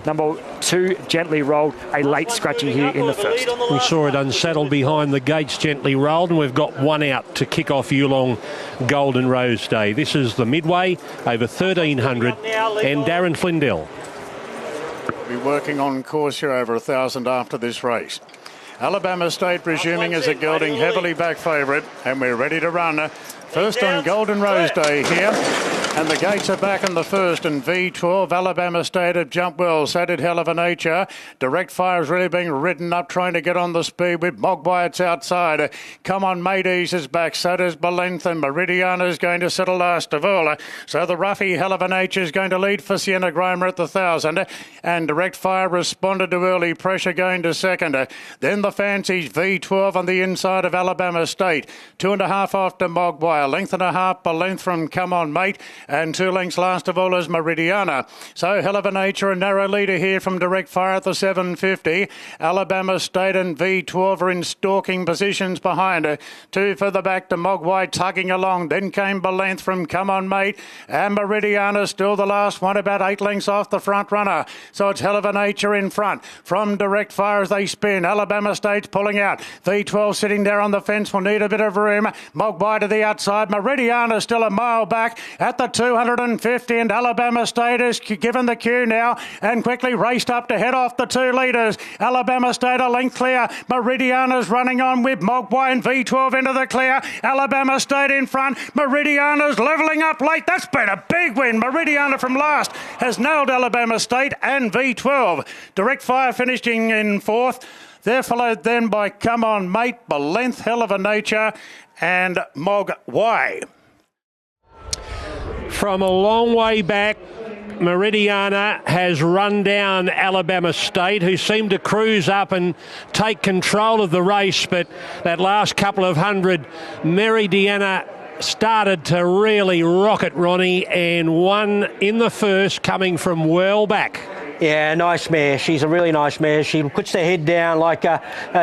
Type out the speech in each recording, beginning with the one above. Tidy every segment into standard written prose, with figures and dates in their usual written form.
Number 2, Gently Rolled, a late scratching here in the first. We saw it unsettled behind the gates, Gently Rolled, and we've got one out to kick off Yulong Golden Rose Day. This is the midway, over 1,300, and Darren Flindell. We'll be working on course here over 1,000 after this race. Alabama State resuming as a gelding heavily back favourite, and we're ready to run. First on Golden Rose Day here. And the gates are back in the first, and V12, Alabama State have jumped well. So did Hell of a Nature. Direct Fire is really being ridden up, trying to get on the speed with Mogwai's outside. Come on, Mateys is back. So does Belenth, and Meridiana is going to settle last of all. So the roughie Hell of a Nature is going to lead for Sienna Grimer at the 1,000. And Direct Fire responded to early pressure going to second. Then the Fancies, V12 on the inside of Alabama State. 2.5 off to Mogwai. Length and a half Belenth from Come On Mate. And 2 lengths last of all is Meridiana. So Hell of a Nature, a narrow leader here from Direct Fire at the 750. Alabama State and V12 are in stalking positions behind her. 2 further back to Mogwai tugging along. Then came Belenth from Come On Mate. And Meridiana still the last one, about 8 lengths off the front runner. So it's Hell of a Nature in front. From Direct Fire as they spin. Alabama State's pulling out. V12 sitting there on the fence will need a bit of room. Mogwai to the outside. Meridiana still a mile back at the 250, and Alabama State is given the cue now and quickly raced up to head off the 2 leaders. Alabama State a length clear. Meridiana's running on with Mogwai and V12 into the clear. Alabama State in front. Meridiana's levelling up late. That's been a big win. Meridiana from last has nailed Alabama State and V12. Direct Fire finishing in 4th. They're followed then by Come On Mate, Belenth, Hell of a Nature and Mogwai. From a long way back, Meridiana has run down Alabama State, who seemed to cruise up and take control of the race, but that last couple of hundred, Meridiana started to really rocket, Ronnie, and won in the first, coming from well back. Yeah, nice mare. She's a really nice mare. She puts her head down like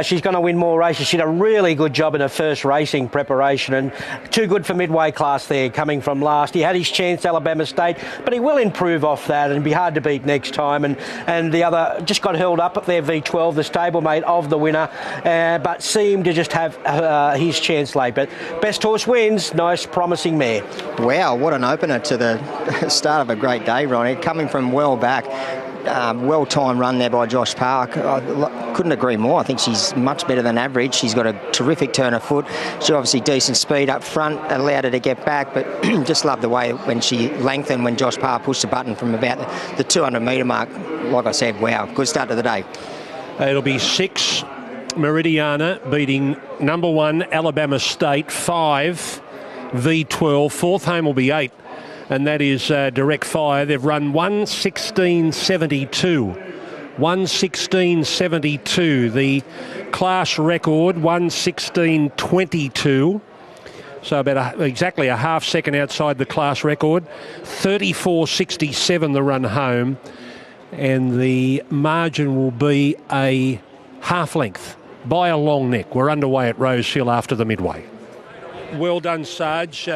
she's going to win more races. She did a really good job in her first racing preparation, and too good for midway class there, coming from last. He had his chance, Alabama State, but he will improve off that and be hard to beat next time. And the other just got held up there, V12, the stablemate of the winner, but seemed to just have his chance late. But best horse wins. Nice, promising mare. Wow, what an opener to the start of a great day, Ronnie. Coming from well back. Well-timed run there by Josh Park. I couldn't agree more. I think she's much better than average. She's got a terrific turn of foot. She obviously decent speed up front, allowed her to get back, but just love the way when she lengthened when Josh Park pushed the button from about the 200-metre mark. Like I said, wow, good start to the day. It'll be 6, Meridiana, beating number 1, Alabama State, 5, V12. 4th home will be 8. And that is Direct Fire. They've run 1:16.72. 1:16.72. The class record, 1:16.22. So about exactly a half second outside the class record. 34.67 the run home. And the margin will be a half length by a long neck. We're underway at Rosehill after the midway. Well done, Sarge.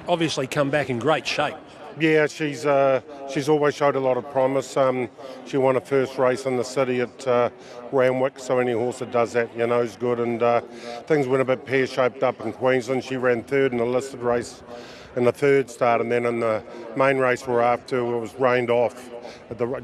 Obviously come back in great shape. Yeah, she's always showed a lot of promise. She won her first race in the city at Randwick, so any horse that does that, you know, is good. And things went a bit pear-shaped up in Queensland. She ran 3rd in the listed race in the 3rd start, and then in the main race we're after, it was rained off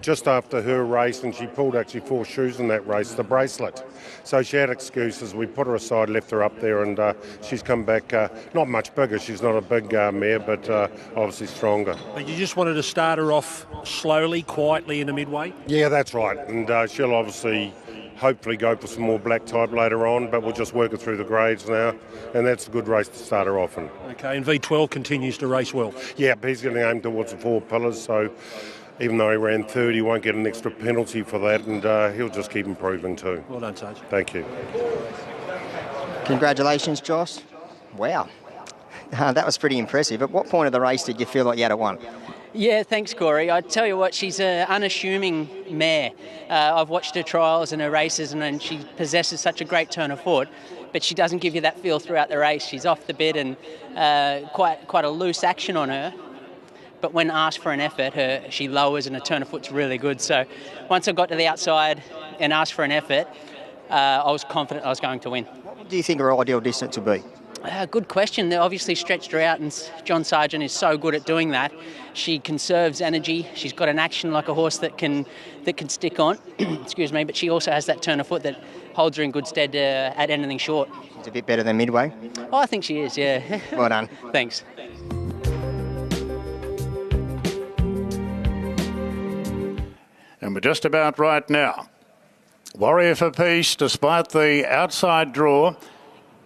just after her race, and she pulled actually 4 shoes in that race, the bracelet. So she had excuses. We put her aside, left her up there, and she's come back not much bigger. She's not a big mare, but obviously stronger. But you just wanted to start her off slowly, quietly in the midway? Yeah, that's right. And she'll obviously hopefully go for some more black type later on, but we'll just work her through the grades now, and that's a good race to start her off in. Okay, and V12 continues to race well? Yeah, he's going to aim towards the 4 pillars, so even though he ran 3rd, he won't get an extra penalty for that, and he'll just keep improving too. Well done, Sarge. Thank you. Congratulations, Josh. Wow. That was pretty impressive. At what point of the race did you feel like you had won? Yeah, thanks, Corey. I tell you what, she's an unassuming mare. I've watched her trials and her races, and she possesses such a great turn of foot, but she doesn't give you that feel throughout the race. She's off the bit and quite a loose action on her. but when asked for an effort, she lowers and her turn of foot's really good. So once I got to the outside and asked for an effort, I was confident I was going to win. What do you think her ideal distance would be? Good question. They obviously stretched her out, and John Sargent is so good at doing that. She conserves energy. She's got an action like a horse that can stick on. Excuse me, but she also has that turn of foot that holds her in good stead at anything short. She's a bit better than Midway. Oh, I think she is. Yeah. Well done. Thanks. And we're just about right now. Warrior for Peace, despite the outside draw,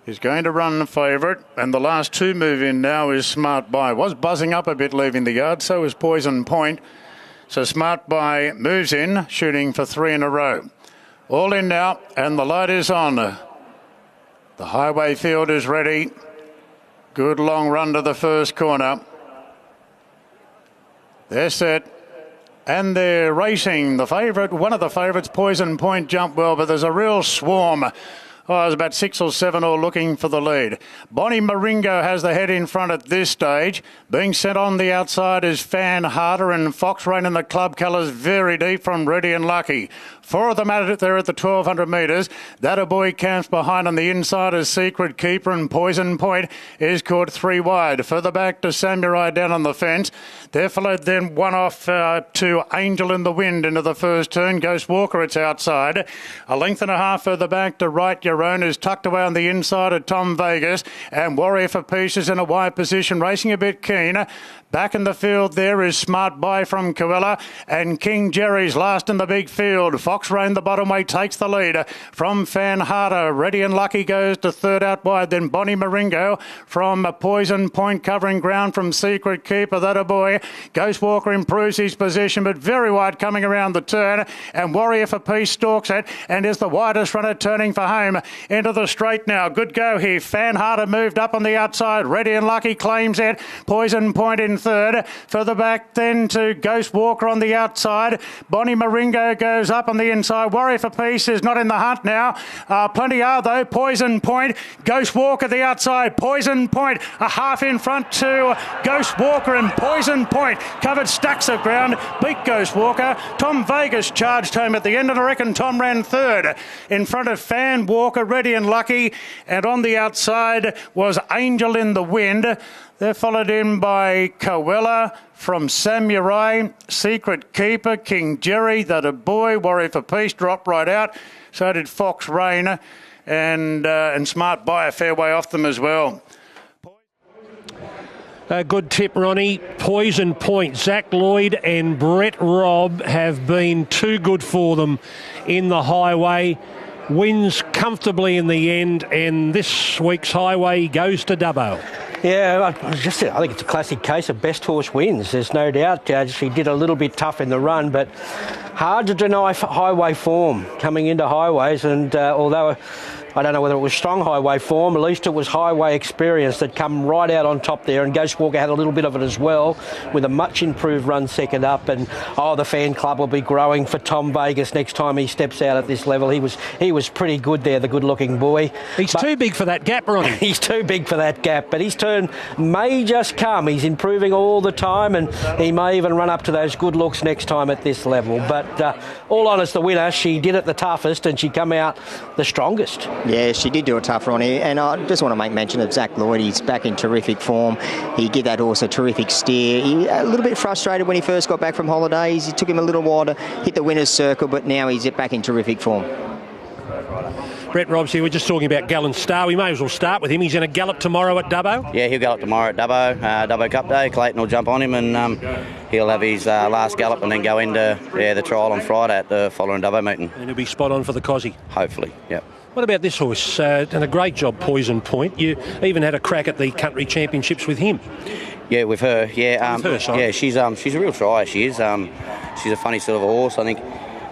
is going to run the favourite, and the last two move in now is Smart Buy. Was buzzing up a bit leaving the yard, so is Poison Point. So Smart Buy moves in, shooting for 3 in a row. All in now, and the light is on. The highway field is ready. Good long run to the first corner. They're set. And they're racing. The favourite, one of the favourites, Poison Point, jumped well, but there's a real swarm. There's about 6 or 7 all looking for the lead. Bonnie Maringo has the head in front at this stage. Being sent on the outside is Fan Harder, and Fox Rain in the club colours very deep from Ready and Lucky. 4 of them at it there at the 1,200 metres. That a boy camps behind on the inside is Secret Keeper, and Poison Point is caught 3 wide. Further back to Samurai down on the fence. They're followed then one off to Angel in the Wind into the first turn. Ghost Walker, it's outside. A length and a half further back to Right Your Own is tucked away on the inside of Tom Vegas. And Warrior for Peace is in a wide position, racing a bit keen. Back in the field there is Smart Buy from Coella, and King Jerry's last in the big field. Fox Rain, the bottom weight, takes the lead from Fan Harder. Ready and Lucky goes to third out wide. Then Bonnie Maringo from Poison Point covering ground from Secret Keeper. That a boy. Ghost Walker improves his position, but very wide coming around the turn. And Warrior for Peace stalks it and is the widest runner turning for home into the straight now. Good go here. Fan Harder moved up on the outside. Ready and Lucky claims it. Poison Point in third. Further back then to Ghost Walker on the outside. Bonnie Maringo goes up on the inside. Warrior for Peace is not in the hunt now. Plenty are though. Poison Point. Ghost Walker the outside. Poison Point a half in front to Ghost Walker, and Poison Point covered stacks of ground. Beat Ghost Walker. Tom Vegas charged home at the end, and I reckon Tom ran third in front of Fan Walker, Ready and Lucky, and on the outside was Angel in the Wind. They're followed in by Coella from Samurai, Secret Keeper, King Jerry, That a Boy, Warrior for Peace dropped right out. So did Fox Rain, and Smart Buy a fair way off them as well. A good tip, Ronnie. Poison Point, Zach Lloyd and Brett Robb have been too good for them in the highway. Wins comfortably in the end, and this week's highway goes to Dubbo. Yeah, I think it's a classic case of best horse wins. There's no doubt. She did a little bit tough in the run, but hard to deny highway form coming into highways. And although I don't know whether it was strong highway form, at least it was highway experience that come right out on top there. And Ghost Walker had a little bit of it as well, with a much improved run second up. And the fan club will be growing for Tom Vegas next time he steps out at this level. He was pretty good there, the good-looking boy. He's too big for that gap, Ronnie. He's too big for that gap, but his turn may just come. He's improving all the time, and he may even run up to those good looks next time at this level. But all honest, the winner, she did it the toughest, and she come out the strongest. Yeah, she did do a tough Ronnie, and I just want to make mention of Zach Lloyd. He's back in terrific form. He gave that horse a terrific steer. He a little bit frustrated when he first got back from holidays. It took him a little while to hit the winner's circle, but now he's back in terrific form. Brett Robbs here. We're just talking about Gallant Star. We may as well start with him. He's going to gallop tomorrow at Dubbo. Yeah, he'll gallop tomorrow at Dubbo. Dubbo Cup Day. Clayton will jump on him, and he'll have his last gallop and then go into the trial on Friday at the following Dubbo meeting. And he'll be spot on for the Cossie. Hopefully, yep. What about this horse? Done a great job, Poison Point. You even had a crack at the country championships with him. Yeah, with her. Yeah, with her, sorry. Yeah, she's a real try. She is. She's a funny sort of a horse. I think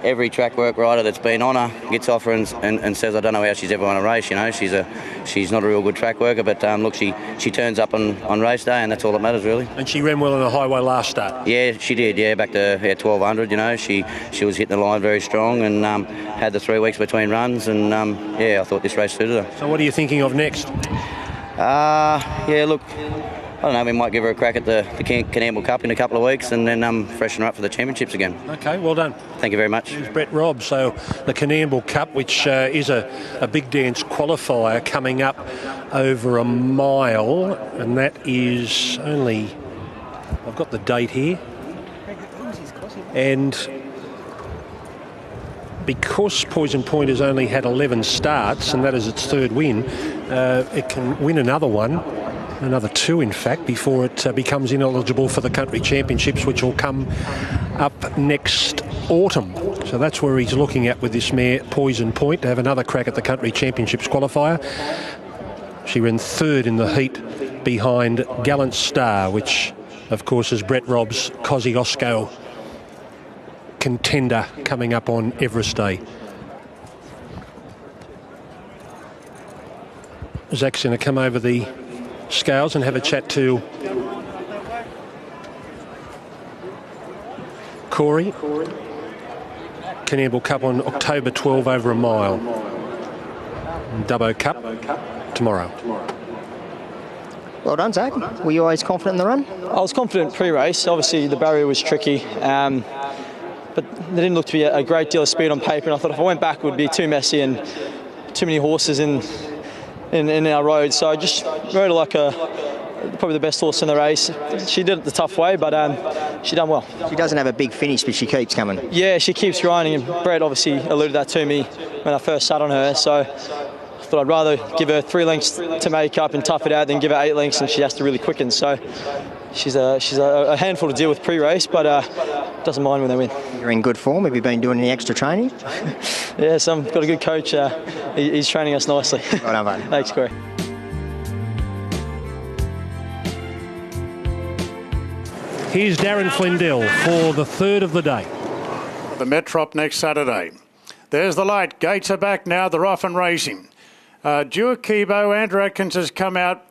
every track work rider that's been on her gets off her and says, I don't know how she's ever won a race. You know, she's not a real good track worker, but look, she turns up on race day, and that's all that matters really. And she ran well on the highway last start. Yeah, she did. Yeah, back to 1200. You know, she was hitting the line very strong, and had the 3 weeks between runs, and I thought this race suited her. So what are you thinking of next? Yeah, look, I don't know, we might give her a crack at the Canamble Cup in a couple of weeks and then freshen her up for the championships again. Okay, well done. Thank you very much. Here's Brett Robb. So the Canamble Cup, which is a big dance qualifier coming up over a mile, and that is only, I've got the date here, and because Poison Point has only had 11 starts, and that is its third win, it can win another one. Another two, in fact, before it becomes ineligible for the country championships, which will come up next autumn. So that's where he's looking at with this mare, Poison Point, to have another crack at the country championships qualifier. She ran third in the heat behind Gallant Star, which, of course, is Brett Robb's Kosciuszko contender coming up on Everest Day. Zach's going to come over the scales and have a chat to Corey. Canamble Cup on October 12 over a mile. Dubbo Cup tomorrow. Well done, Zach. Were you always confident in the run? I was confident pre-race. Obviously, the barrier was tricky, but there didn't look to be a great deal of speed on paper, and I thought if I went back it would be too messy and too many horses in our road. So I just rode her like probably the best horse in the race. She did it the tough way, but she done well. She doesn't have a big finish, but she keeps coming. Yeah, she keeps grinding, and Brett obviously alluded that to me when I first sat on her. So I thought I'd rather give her 3 lengths to make up and tough it out than give her 8 lengths, and she has to really quicken. So she's a handful to deal with pre-race, but doesn't mind when they win. You're in good form. Have you been doing any extra training? Yes, I've got a good coach. He's training us nicely. Well done, mate. Thanks, Corey. Here's Darren Flindell for the third of the day. The Metrop next Saturday. There's the light. Gates are back now. They're off and racing. Duakibo, Andrew Atkins has come out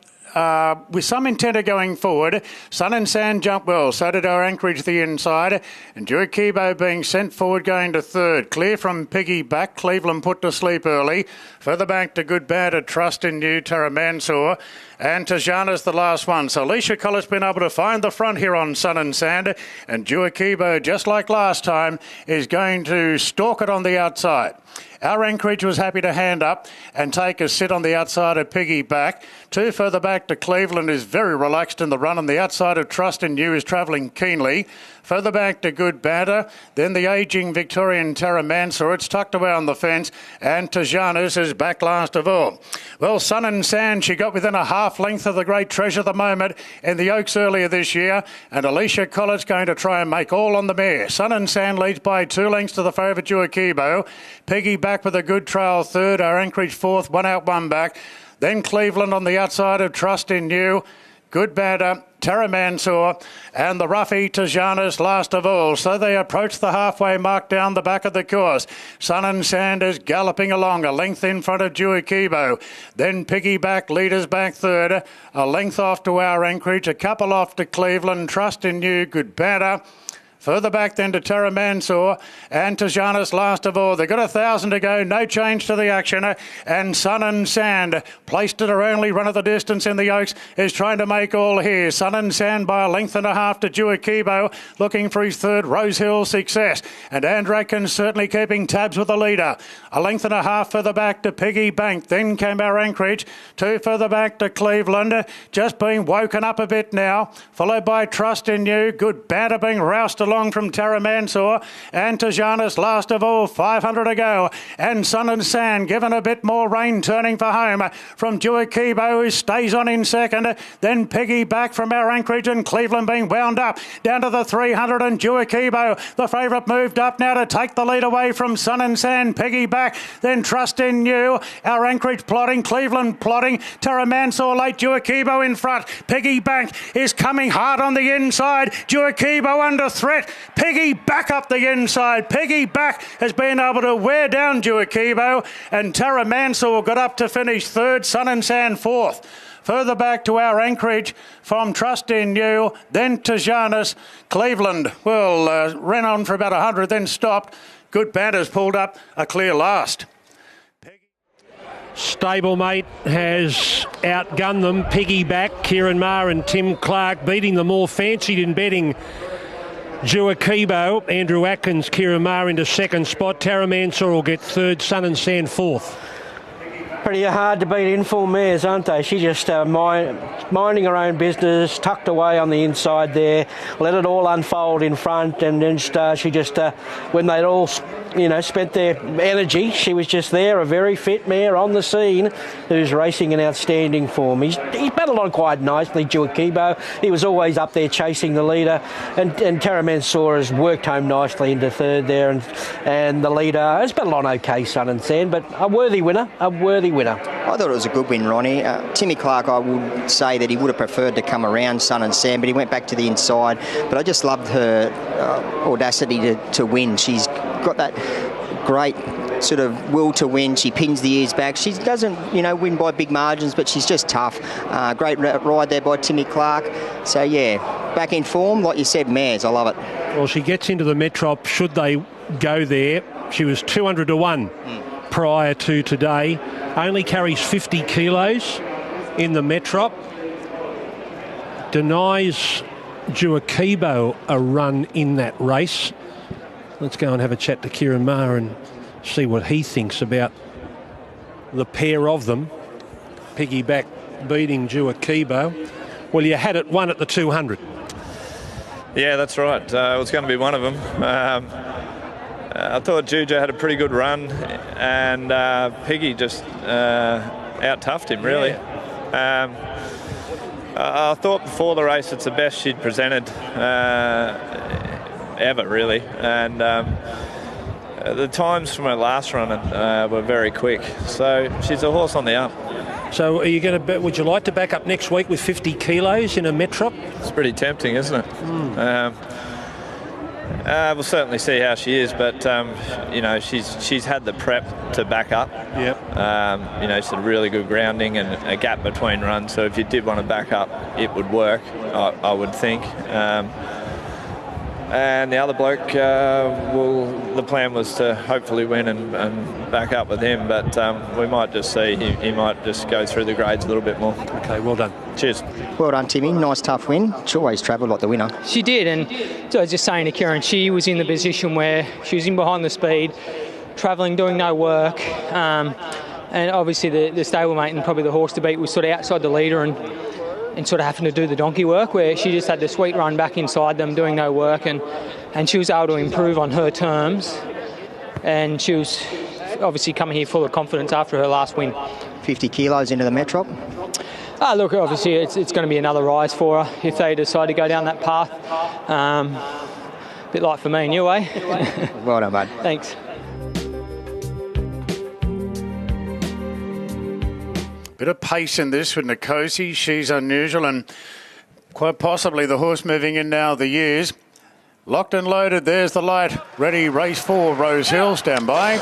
with some intent of going forward. Sun and Sand jumped well. So did our Anchorage the inside. And Duakibo being sent forward going to third. Clear from Piggy back. Cleveland put to sleep early. Further back to Good Bad at Trust in You, Tara Mansour. And Tajana's the last one. So Alicia Collett's been able to find the front here on Sun and Sand. And Duakibo, just like last time, is going to stalk it on the outside. Our Anchorage was happy to hand up and take a sit on the outside of Piggy back. 2 further back to Cleveland is very relaxed in the run, and the outside of Trust in You is travelling keenly. Further back to Good Banter, then the ageing Victorian Tara Mansour. It's tucked away on the fence, and Tajana's is back last of all. Well, Sun and Sand, she got within a half length of the Great Treasure at the moment in the Oaks earlier this year, and Alicia Collett's going to try and make all on the mare. Sun and Sand leads by 2 lengths to the favourite Duakibo. Piggy back with a good trail third, our Anchorage fourth, 1 out, 1 back. Then Cleveland on the outside of Trust in You. Good Banter, Tara Mansour, and the roughie Tajana's last of all. So they approach the halfway mark down the back of the course. Sun and Sand is galloping along, a length in front of Duakibo. Then Piggy back, leaders back third. A length off to our Anchorage, a couple off to Cleveland. Trust in You, Good Banter. Further back then to Tara Mansour and Tajana's last of all. They've got 1,000 to go, no change to the action. And Sun and Sand, placed at her only run of the distance in the Oaks, is trying to make all here. Sun and Sand by a length and a half to Duakibo, looking for his third Rosehill success. And Andrew Atkins certainly keeping tabs with the leader. A length and a half further back to Piggy Bank. Then came our Anchorage. 2 further back to Cleveland, just being woken up a bit now. Followed by Trust in You. Good Banter being roused along from Tara Mansour, and Tajana's last of all, 500 to go, and Sun and Sand given a bit more rain, turning for home from Duakibo, who stays on in second. Then Piggy back from our Anchorage, and Cleveland being wound up down to the 300, and Duakibo, the favourite, moved up now to take the lead away from Sun and Sand. Piggy back, then Trust in You, our Anchorage plotting, Cleveland plotting, Tara Mansour late, Duakibo in front. Piggy Bank is coming hard on the inside. Duakibo under threat. Piggy back up the inside. Piggy back has been able to wear down Duakibo, and Tara Mansour got up to finish third, Sun and Sand fourth. Further back to our Anchorage from Trust in You, then Tajana's. Cleveland, ran on for about 100, then stopped. Good Banter's pulled up a clear last. Stablemate has outgunned them. Piggyback, Kieran Maher and Tim Clark beating the more fancied in betting Juakibo. Andrew Atkins, Kieran Maher into second spot. Tara Mansour will get third, Sun and Sand fourth. Pretty hard to beat informed mares, aren't they? She just minding her own business, tucked away on the inside there, let it all unfold in front, and then she just, when they'd all, spent their energy, she was just there, a very fit mare on the scene who's racing in outstanding form. He's battled on quite nicely, Juakibo. He was always up there chasing the leader, and Tara Mansour has worked home nicely into third there, and the leader has battled on okay, Sun and Sand, but a worthy winner. I thought it was a good win, Ronnie. Timmy Clark, I would say that he would have preferred to come around Sun and Sand, but he went back to the inside. But I just loved her audacity to win. She's got that great sort of will to win. She pins the ears back. She doesn't, win by big margins, but she's just tough. Great ride there by Timmy Clark. So, yeah, back in form. Like you said, mares, I love it. Well, she gets into the Metrop should they go there. She was 200 to 1 prior to today. Only carries 50 kilos in the Metrop. Denies Juakibo a run in that race. Let's go and have a chat to Kieran Maher and see what he thinks about the pair of them. Piggyback beating Juakibo. Well, you had it one at the 200. Yeah, that's right. It was going to be one of them. I thought Juju had a pretty good run, and Piggy just out-toughed him, really. Yeah. I thought before the race it's the best she'd presented ever, really. And the times from her last run were very quick. So she's a horse on the up. So are you going to? Would you like to back up next week with 50 kilos in a Metrop? It's pretty tempting, isn't it? We'll certainly see how she is, but she's had the prep to back up. Yep. She's had really good grounding and a gap between runs. So if you did want to back up, it would work. I would think. And the other bloke, the plan was to hopefully win and back up with him, but we might just see he might just go through the grades a little bit more. Okay, well done. Cheers. Well done, Timmy. Nice, tough win. She always travelled like the winner. She did, and so I was just saying to Kieran, she was in the position where she was in behind the speed, travelling, doing no work, and obviously the stablemate and probably the horse to beat was sort of outside the leader and sort of having to do the donkey work, where she just had the sweet run back inside them, doing no work, and she was able to improve on her terms, and she was obviously coming here full of confidence after her last win. 50 kilos into the Metrop. Look, obviously it's going to be another rise for her if they decide to go down that path. A bit like for me and you, eh? Well done, bud. Thanks. Bit of pace in this with Nikosi. She's unusual, and quite possibly the horse moving in now the years. Locked and loaded. There's the light. Ready, race 4, Rosehill. Stand by.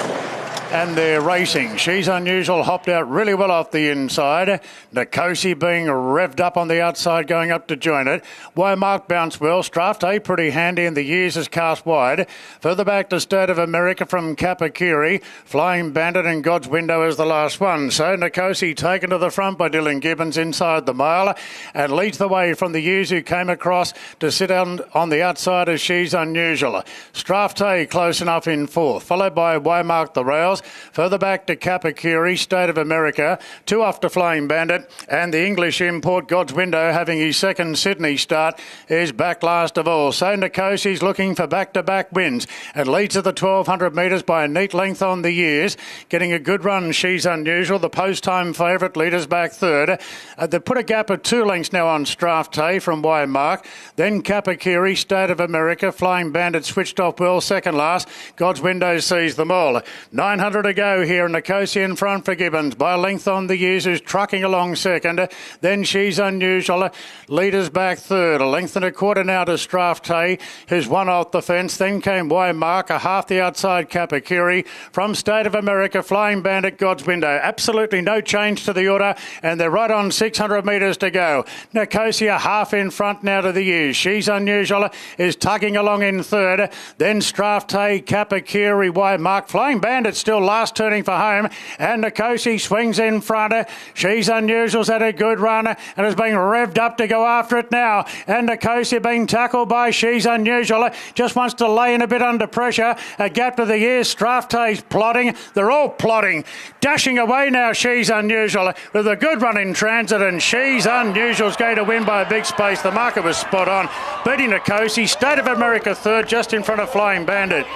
And they're racing. She's unusual, hopped out really well off the inside. Nikosi being revved up on the outside, going up to join it. Wymark bounced well. Strathday pretty handy, and the years is cast wide. Further back to State of America from Kapakiri. Flying Bandit and God's Window is the last one. So Nikosi taken to the front by Dylan Gibbons inside the mile and leads the way from the years who came across to sit on the outside as She's Unusual. Strathday close enough in fourth, followed by Wymark the Rails. Further back to Kapakiri, State of America, 2 off to Flying Bandit, and the English import God's Window, having his second Sydney start, is back last of all. So Nikosi's looking for back-to-back wins and leads at the 1,200 metres by a neat length on the years. Getting a good run, She's Unusual. The post-time favourite, leaders back third. They put a gap of 2 lengths now on Strathday from Wymark. Then Kapakiri, State of America, Flying Bandit switched off well, second last. God's Window sees them all. 900 to go here, and Nikosi in front for Gibbons by a length on the years, who's trucking along second. Then She's Unusual, leaders back third, a length and a quarter now to Strathday, who's one off the fence. Then came Wymark, a half the outside Kapakiri. From State of America, Flying Bandit, God's Window. Absolutely no change to the order, and they're right on 600 metres to go. Nikosi a half in front now to the years. She's Unusual is tugging along in third. Then Strathday, Kapakiri, Wymark. Flying Bandit still Rosehill, last turning for home. And Nicosi swings in front. She's Unusual's had a good run and is being revved up to go after it now. And Nicosi being tackled by She's Unusual. Just wants to lay in a bit under pressure. A gap to the ears. Straftay's plodding. They're all plodding. Dashing away now, She's Unusual with a good run in transit, and She's Unusual's going to win by a big space. The marker was spot on. Beating Nicosi. State of America third, just in front of Flying Bandit.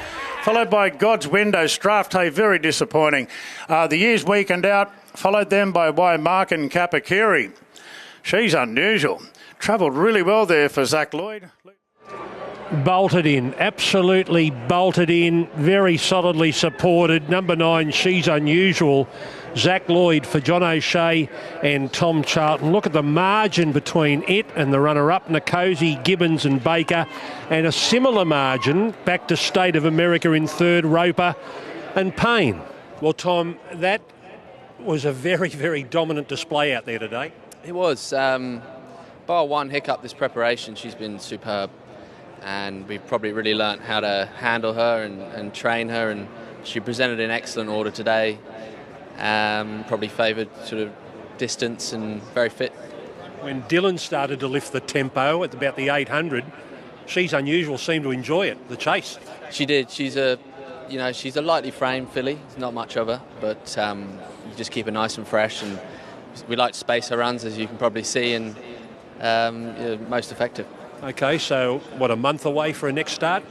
Followed by God's Window. Straftay very disappointing. The years weakened out. Followed then by Mark and Kapakiri. She's Unusual. Travelled really well there for Zach Lloyd. Bolted in, absolutely bolted in, very solidly supported. Number 9, She's Unusual. Zach Lloyd for John O'Shea and Tom Charlton. Look at the margin between it and the runner-up, Nicosi, Gibbons and Baker. And a similar margin back to State of America in third, Roper and Payne. Well, Tom, that was a very, very dominant display out there today. It was. Bar one hiccup this preparation, she's been superb. And we've probably really learnt how to handle her and train her, and she presented in excellent order today. Probably favoured sort of distance and very fit. When Dylan started to lift the tempo at about the 800, She's Unusual seemed to enjoy it, the chase. She did. She's a lightly framed filly. There's not much of her, but you just keep her nice and fresh, and we like to space her runs, as you can probably see, and most effective. Okay, so what, a month away for a next start?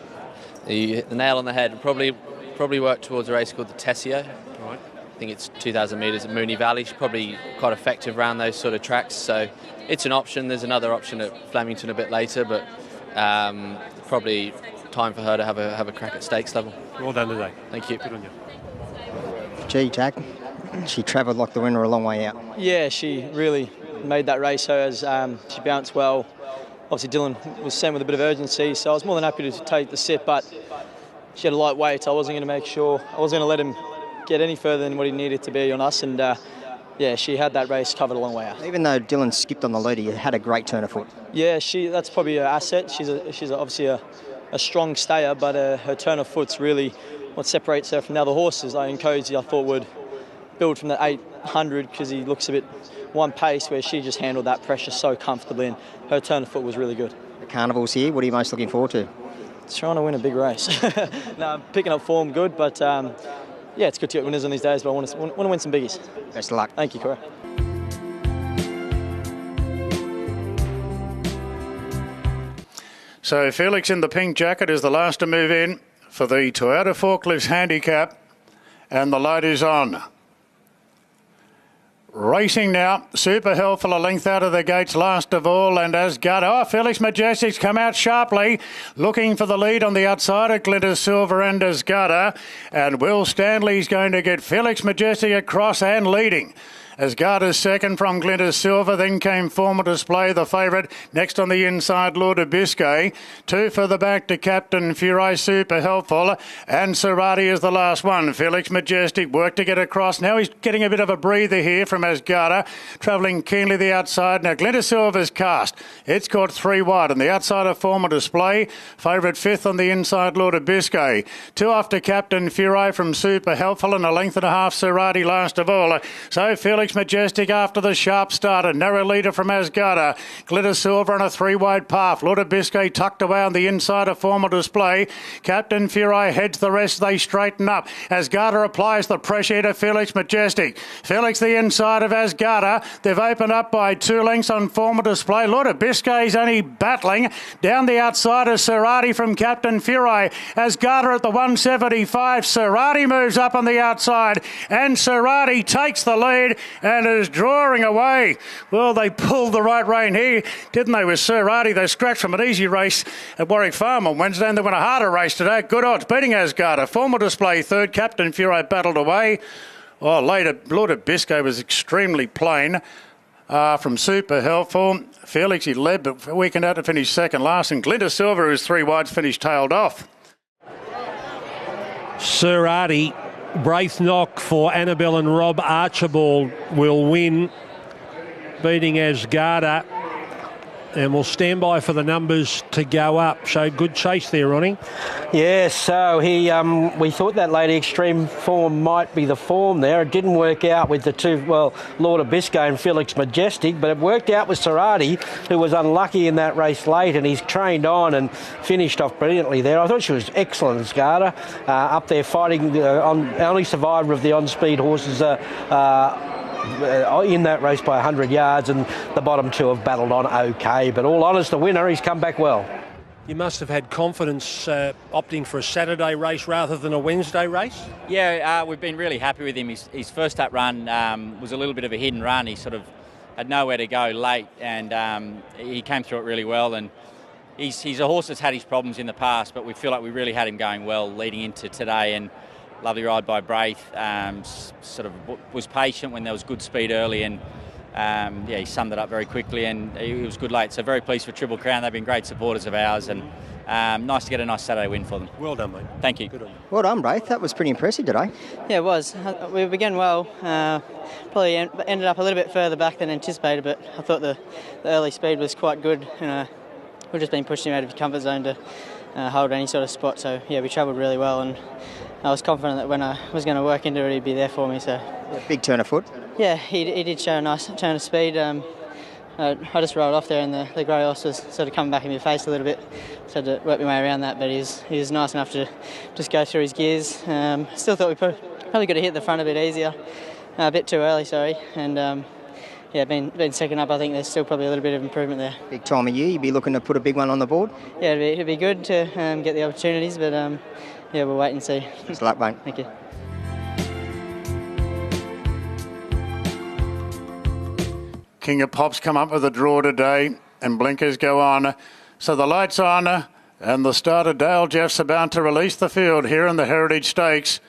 You hit the nail on the head. Probably work towards a race called the Tessio. Right. I think it's 2,000 metres at Moonee Valley. She's probably quite effective around those sort of tracks. So it's an option. There's another option at Flemington a bit later, but probably time for her to have a crack at stakes level. Well done today. Thank you. Good on you. Gee, Jack, she travelled like the winner a long way out. Yeah, she really made that race. So as she bounced well. Obviously, Dylan was sent with a bit of urgency, so I was more than happy to take the sit, but she had a light weight. I wasn't going to let him get any further than what he needed to be on us, and she had that race covered a long way out. Even though Dylan skipped on the lead, he had a great turn of foot. Yeah, that's probably her asset. She's obviously a strong stayer, but her turn of foot's really what separates her from the other horses. Like Cozy, I thought would build from the 800 because he looks a bit one pace, where she just handled that pressure so comfortably, and her turn of foot was really good. The carnival's here. What are you most looking forward to? Trying to win a big race. No, picking up form good, but it's good to get winners on these days, but I want to win some biggies. Best of luck. Thank you, Corey. So Felix in the pink jacket is the last to move in for the Toyota Forklifts handicap, and the light is on. Racing now, Super Helpful a length out of the gates last of all, and Asgard. Felix Majestic's come out sharply, looking for the lead on the outside of Glitter Silver and Asgard, and Will Stanley's going to get Felix Majestic across and leading. Asgarda's second from Glitter Silver, then came Formal Display, the favourite. Next on the inside, Lord of Biscay. Two further back to Captain Furai, Super Helpful. And Serati is the last one. Felix Majestic worked to get across. Now he's getting a bit of a breather here from Asgarda. Travelling keenly the outside. Now Glitter Silver's cast. It's caught 3 wide. On the outside of Formal Display. Favourite fifth on the inside, Lord of Biscay. 2 after Captain Furai from Super Helpful, and a length and a half Serati last of all. So Felix Majestic after the sharp start. A narrow leader from Asgarda. Glitter Silver on a 3 wide path. Lord of Biscay tucked away on the inside of Formal Display. Captain Furai heads the rest. They straighten up. Asgarda applies the pressure to Felix Majestic. Felix the inside of Asgarda. They've opened up by 2 lengths on Formal Display. Lord of Biscay's only battling. Down the outside of Serati from Captain Furai. Asgarda at the 175. Serati moves up on the outside, and Serati takes the lead and is drawing away. Well, they pulled the right rein here, didn't they, with Serati? They scratched from an easy race at Warwick Farm on Wednesday, and they won a harder race today. Good odds, beating Asgarda. Formal Display third. Captain Furai battled away. Later, Lord of Biscay was extremely plain. From Super Helpful. Felix, he led, but weakened out to finish second last, and Glitter Silver, who's 3 wide, finished tailed off. Serati, Braithnock for Annabelle and Rob Archibald will win, beating Asgarda. and we'll stand by for the numbers to go up. So good chase there, Ronnie. Yes, so we thought that Lady Extreme form might be the form there. It didn't work out with the two, Lord of Biscay and Felix Majestic, but it worked out with Serati, who was unlucky in that race late, and he's trained on and finished off brilliantly there. I thought she was excellent, Scarter, up there fighting, only survivor of the on-speed horses in that race by 100 yards, and the bottom two have battled on okay. But all honest, the winner, he's come back well. You must have had confidence opting for a Saturday race rather than a Wednesday race? Yeah, we've been really happy with him. His first up run was a little bit of a hidden run. He sort of had nowhere to go late, and he came through it really well. And he's a horse that's had his problems in the past, but we feel like we really had him going well leading into today. And lovely ride by Braith, sort of was patient when there was good speed early, and he summed it up very quickly, and he was good late. So very pleased for Triple Crown. They've been great supporters of ours, and nice to get a nice Saturday win for them. Well done, mate. Thank you. Good on you. Well done, Braith. That was pretty impressive today. Yeah, it was. We began well. Probably ended up a little bit further back than anticipated, but I thought the early speed was quite good. We've just been pushing him out of his comfort zone to hold any sort of spot. So yeah, we travelled really well, and I was confident that when I was going to work into it, he'd be there for me. So big turn of foot. Yeah, he did show a nice turn of speed. I just rolled off there, and the grey horse was sort of coming back in my face a little bit. So I had to work my way around that, but he was nice enough to just go through his gears. Still thought we probably could have hit the front a bit easier, a bit too early, sorry. And been second up. I think there's still probably a little bit of improvement there. Big time of year. You'd be looking to put a big one on the board. Yeah, it'd be good to get the opportunities, but we'll wait and see. Good luck, mate. Thank you. King of Pop's come up with a draw today, and blinkers go on. So the lights on, and the starter Dale Jeff's about to release the field here in the Heritage Stakes.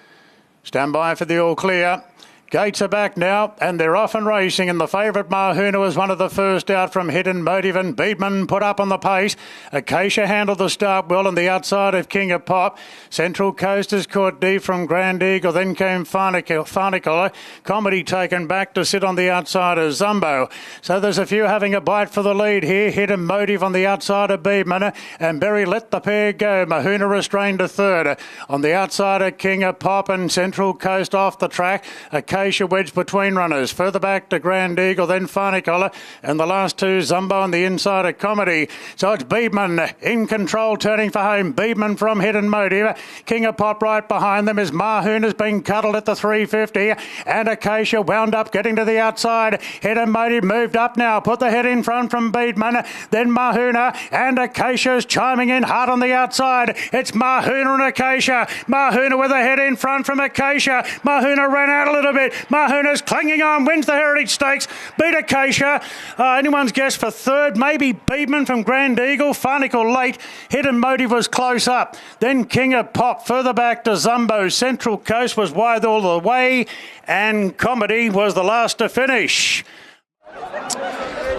Stand by for the all clear. Gates are back now, and they're off and racing, and the favourite Mahuna was one of the first out from Hidden Motive, and Beedman put up on the pace. Acacia handled the start well on the outside of King of Pop. Central Coast is caught deep from Grand Eagle, then came Farnicle. Comedy taken back to sit on the outside of Zumbo. So there's a few having a bite for the lead here. Hidden Motive on the outside of Beedman, and Berry let the pair go. Mahuna restrained to third. On the outside of King of Pop, and Central Coast off the track. Acacia wedged between runners. Further back to Grand Eagle, then Farnicle, and the last two, Zumbo on the inside of Comedy. So it's Beedman in control, turning for home. Beedman from Hidden Motive. King of Pop right behind them is Mahoon, been cuddled at the 350, and Acacia wound up getting to the outside. Hidden Motive moved up now, put the head in front from Beedman, then Mahuna, and Acacia's chiming in hard on the outside. It's Mahuna and Acacia. Mahuna with a head in front from Acacia. Mahuna ran out a little bit. Mahuna's clinging on, wins the Heritage Stakes, beat Acacia. Anyone's guess for third, maybe Beedman from Grand Eagle. Farnicle late. Hidden Motive was close up. Then King of Pop, further back to Zumbo. Central Coast was wide all the way, and Comedy was the last to finish.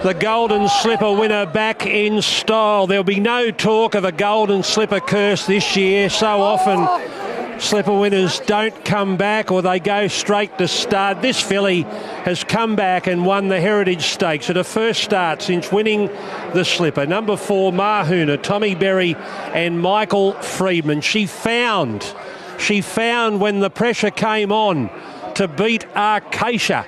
The Golden Slipper winner back in style. There'll be no talk of a Golden Slipper curse this year. So often Slipper winners don't come back, or they go straight to stud. This filly has come back and won the Heritage Stakes at her first start since winning the Slipper. Number 4, Mahuna, Tommy Berry and Michael Freedman. She found when the pressure came on to beat Acacia.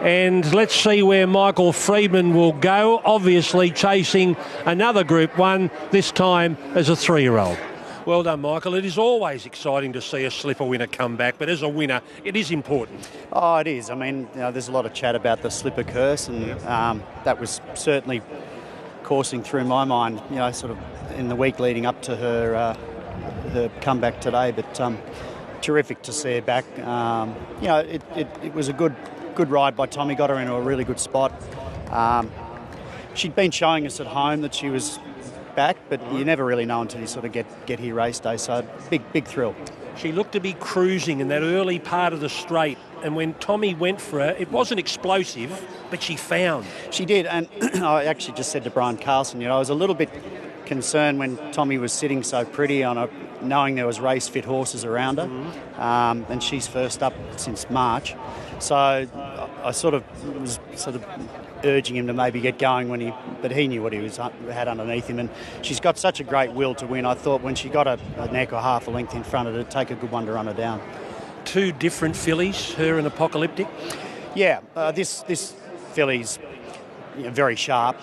And let's see where Michael Freedman will go, obviously chasing another Group 1, this time as a 3-year-old. Well done, Michael. It is always exciting to see a Slipper winner come back, but as a winner, it is important. Oh, it is. I mean, there's a lot of chat about the Slipper curse, and that was certainly coursing through my mind, sort of in the week leading up to her comeback today. But terrific to see her back. It was a good ride by Tommy. Got her into a really good spot. She'd been showing us at home that she was back, but you never really know until you sort of get here race day. So big thrill. She looked to be cruising in that early part of the straight, and when Tommy went for her, it wasn't explosive, but she found. She did, and I actually just said to Brian Carlson, I was a little bit concern when Tommy was sitting so pretty on a, knowing there was race-fit horses around her, and she's first up since March. So I sort of was urging him to maybe get going but he knew what he had underneath him, and she's got such a great will to win. I thought when she got a neck or half a length in front of her, it'd take a good one to run her down. Two different fillies, her and Apocalyptic. Yeah, this filly's very sharp.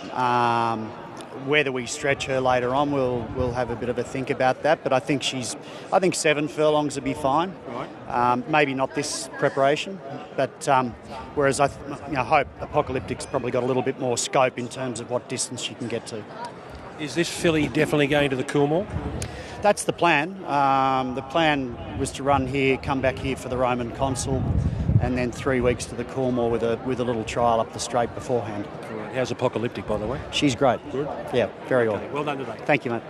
Whether we stretch her later on, we'll have a bit of a think about that. But I think 7 furlongs would be fine. Right. Maybe not this preparation, but whereas I hope Apocalyptic's probably got a little bit more scope in terms of what distance she can get to. Is this filly definitely going to the Coolmore? That's the plan. The plan was to run here, come back here for the Roman Consul, and then 3 weeks to the Coolmore with a little trial up the straight beforehand. How's Apocalyptic, by the way? She's great. Good? Yeah, very well. Well done today. Thank you, mate.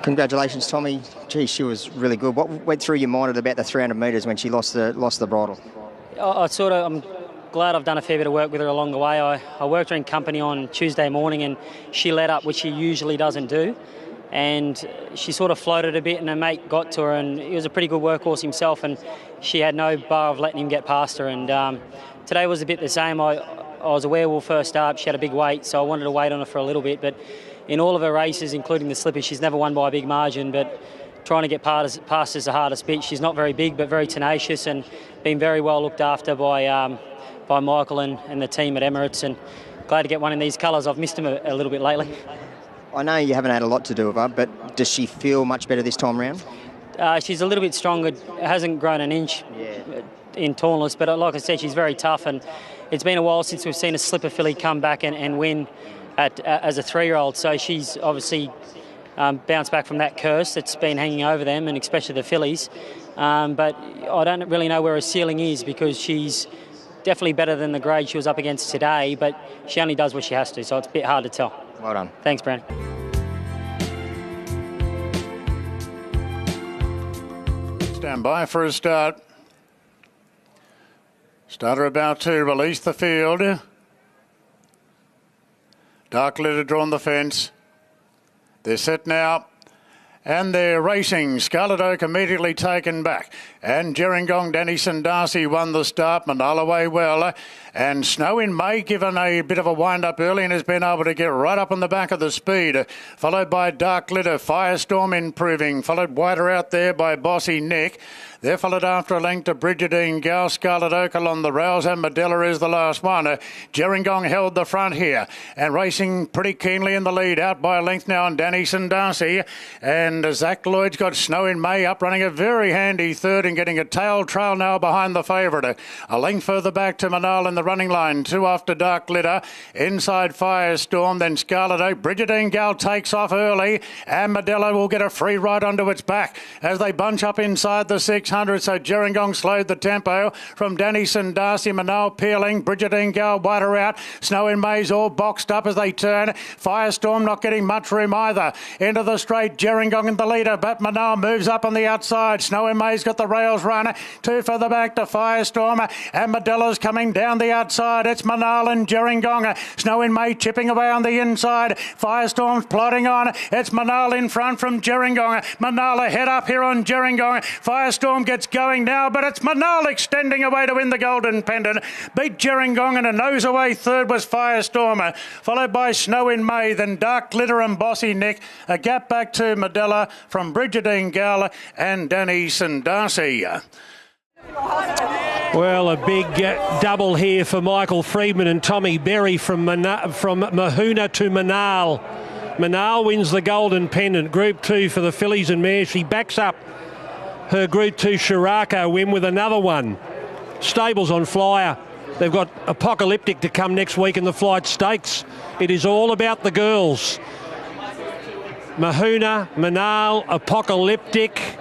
Congratulations, Tommy. Gee, she was really good. What went through your mind at about the 300 metres when she lost the bridle? I'm glad I've done a fair bit of work with her along the way. I worked her in company on Tuesday morning and she let up, which she usually doesn't do. And she sort of floated a bit and her mate got to her, and he was a pretty good workhorse himself, and she had no bar of letting him get past her. And today was a bit the same. I was a werewolf first up. She had a big weight, so I wanted to wait on her for a little bit. But in all of her races, including the Slippers, she's never won by a big margin, but trying to get past is the hardest bit. She's not very big, but very tenacious, and been very well looked after by Michael and the team at Emirates, and glad to get one in these colours. I've missed him a little bit lately. I know you haven't had a lot to do with her, but does she feel much better this time around? She's a little bit stronger, hasn't grown an inch in tallness, but like I said, she's very tough, and it's been a while since we've seen a Slipper filly come back and win as a 3-year-old, so she's obviously bounced back from that curse that's been hanging over them, and especially the fillies. But I don't really know where her ceiling is, because she's definitely better than the grade she was up against today, but she only does what she has to, so it's a bit hard to tell. Well done. Thanks, Brandon. Stand by for a start. Starter about to release the field. Dark Litter drawn the fence. They're set now. And they're racing. Scarlet Oak immediately taken back. And Gerringong, Dennison, Darcy won the start. Manala way well. And Snow in May given a bit of a wind-up early and has been able to get right up on the back of the speed. Followed by Dark Litter. Firestorm improving. Followed wider out there by Bossy Nick. They're followed after a length to Brigidine Gal, Scarlet Oak along the rails, and Medella is the last one. Gerringong held the front here and racing pretty keenly in the lead, out by a length now on Dennison Darcy. And Zach Lloyd's got Snow in May up, running a very handy third and getting a tail trail now behind the favourite. A length further back to Manal in the running line, 2 after Dark Litter. Inside Firestorm, then Scarlet Oak. Brigidine Gal takes off early, and Medella will get a free ride onto its back as they bunch up inside the 600. So Gerringong slowed the tempo from Dennison Darcy. Manal peeling. Brigidine Gal wider out. Snow in May's all boxed up as they turn. Firestorm not getting much room either. Into the straight, Gerringong in the leader, but Manal moves up on the outside. Snow in May's got the rails run. 2 further back to Firestorm, and Medella's coming down the outside. It's Manal and Gerringong. Snow in May chipping away on the inside. Firestorm's plodding on. It's Manal in front from Gerringong. Manal ahead up here on Gerringong. Firestorm gets going now, but it's Manal extending away to win the Golden Pendant. Beat Gerringong, and a nose away third was Firestorm, followed by Snow in May, then Dark Glitter and Bossy Nick. A gap back to Medella from Brigidine Gal and Dennison Darcy. Well, a big double here for Michael Freedman and Tommy Berry from Mahuna to Manal. Manal wins the Golden Pendant, Group 2 for the fillies and mares. She backs up her Group 2 Shirako win with another one. Stables on Flyer. They've got Apocalyptic to come next week in the Flight Stakes. It is all about the girls. Mahuna, Manal, Apocalyptic.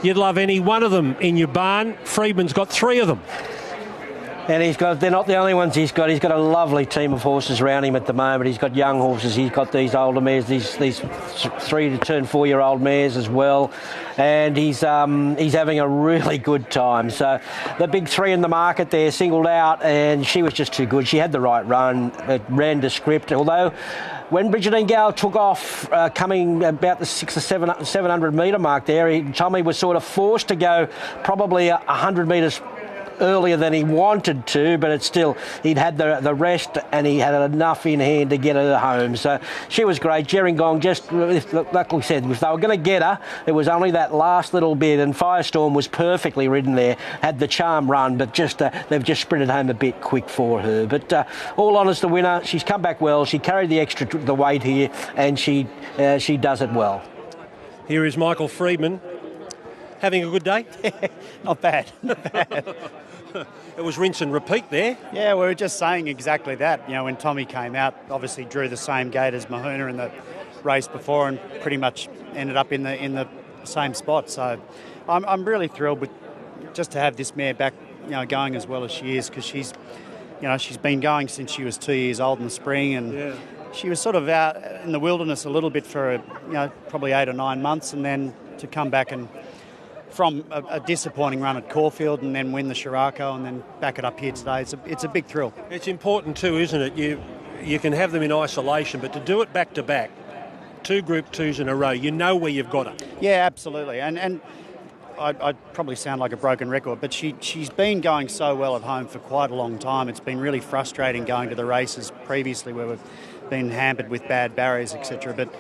You'd love any one of them in your barn. Freedman's got 3 of them. And they're not the only ones he's got. He's got a lovely team of horses around him at the moment. He's got young horses. He's got these older mares, these 3 to turn 4-year-old mares as well. And he's having a really good time. So the big 3 in the market there singled out, and she was just too good. She had the right run. It ran to script. Although when Bridgetine Gale took off, coming about the 600 or 700 metre mark there, Tommy was sort of forced to go probably 100 metres earlier than he wanted to, but it's still, he'd had the rest and he had enough in hand to get her home. So she was great. Gerringong, just like we said, if they were going to get her, it was only that last little bit, and Firestorm was perfectly ridden there, had the charm run, but just they've just sprinted home a bit quick for her. But all honest, the winner, she's come back well. She carried the weight here, and she does it well. Here is Michael Freedman. Having a good day? Not bad. Not bad. It was rinse and repeat there. Yeah, we were just saying exactly that. You know, when Tommy came out, obviously drew the same gate as Mahuna in the race before, and pretty much ended up in the same spot. So I'm really thrilled with just to have this mare back, you know, going as well as she is, because she's been going since she was 2 years old in the spring, and she was sort of out in the wilderness a little bit for probably 8 or 9 months, and then to come back and from a disappointing run at Caulfield and then win the Shirako and then back it up here today. It's a big thrill. It's important too, isn't it? You can have them in isolation, but to do it back to back, 2 Group 2s in a row, you know where you've got it. Yeah, absolutely. And I'd probably sound like a broken record, but she's been going so well at home for quite a long time. It's been really frustrating going to the races previously where we've been hampered with bad barriers, etc. But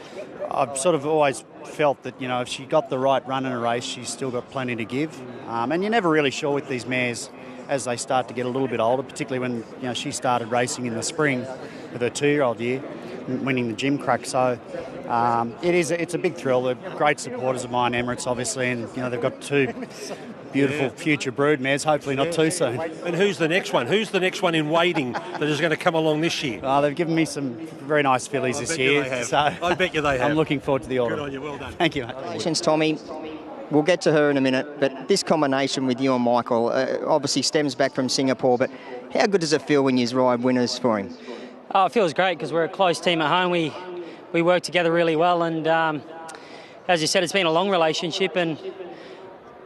I've sort of always felt that, you know, if she got the right run in a race, she's still got plenty to give. And you're never really sure with these mares as they start to get a little bit older, particularly when, you know, she started racing in the spring with her 2-year-old year, winning the Gym Crack. So it's a big thrill. They're great supporters of mine, Emirates, obviously, and, you know, they've got 2 beautiful future brood mares, hopefully not too soon. And who's the next one? Who's the next one in waiting that is going to come along this year? They've given me some very nice fillies this year. So I bet you they have. I'm looking forward to the order. Good on you, well done. Thank you. Congratulations, Tommy. We'll get to her in a minute, but this combination with you and Michael obviously stems back from Singapore, but how good does it feel when you ride winners for him? Oh, it feels great because we're a close team at home. We work together really well, and as you said, it's been a long relationship, and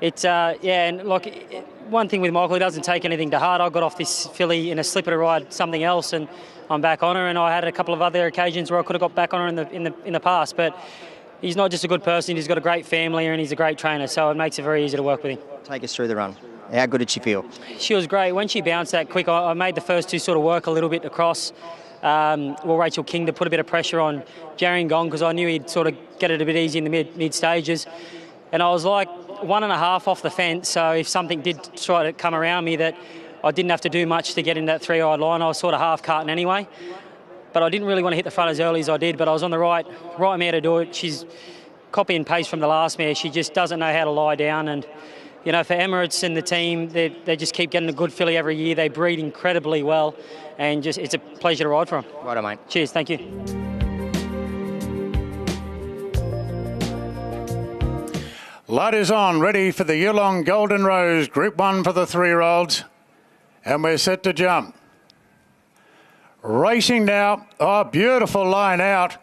it's and like one thing with Michael, he doesn't take anything to heart. I got off this filly in a slipper to ride something else, and I'm back on her. And I had a couple of other occasions where I could have got back on her in the past. But he's not just a good person; he's got a great family, and he's a great trainer. So it makes it very easy to work with him. Take us through the run. How good did she feel? She was great. When she bounced that quick, I made the first 2 sort of work a little bit across. Rachel King to put a bit of pressure on Gerringong because I knew he'd sort of get it a bit easy in the mid stages. And I was like 1.5 off the fence, so if something did try to come around me that I didn't have to do much to get in that 3-eyed line, I was sort of half carting anyway. But I didn't really want to hit the front as early as I did, but I was on the right mare to do it. She's copy and paste from the last mare. She just doesn't know how to lie down, and you know, for Emirates and the team, they just keep getting a good filly every year. They breed incredibly well, and just it's a pleasure to ride for them. Righto, mate. Cheers, thank you. Light is on, ready for the Yulong Golden Rose, Group 1 for the 3-year-olds. And we're set to jump. Racing now. Oh, beautiful line out.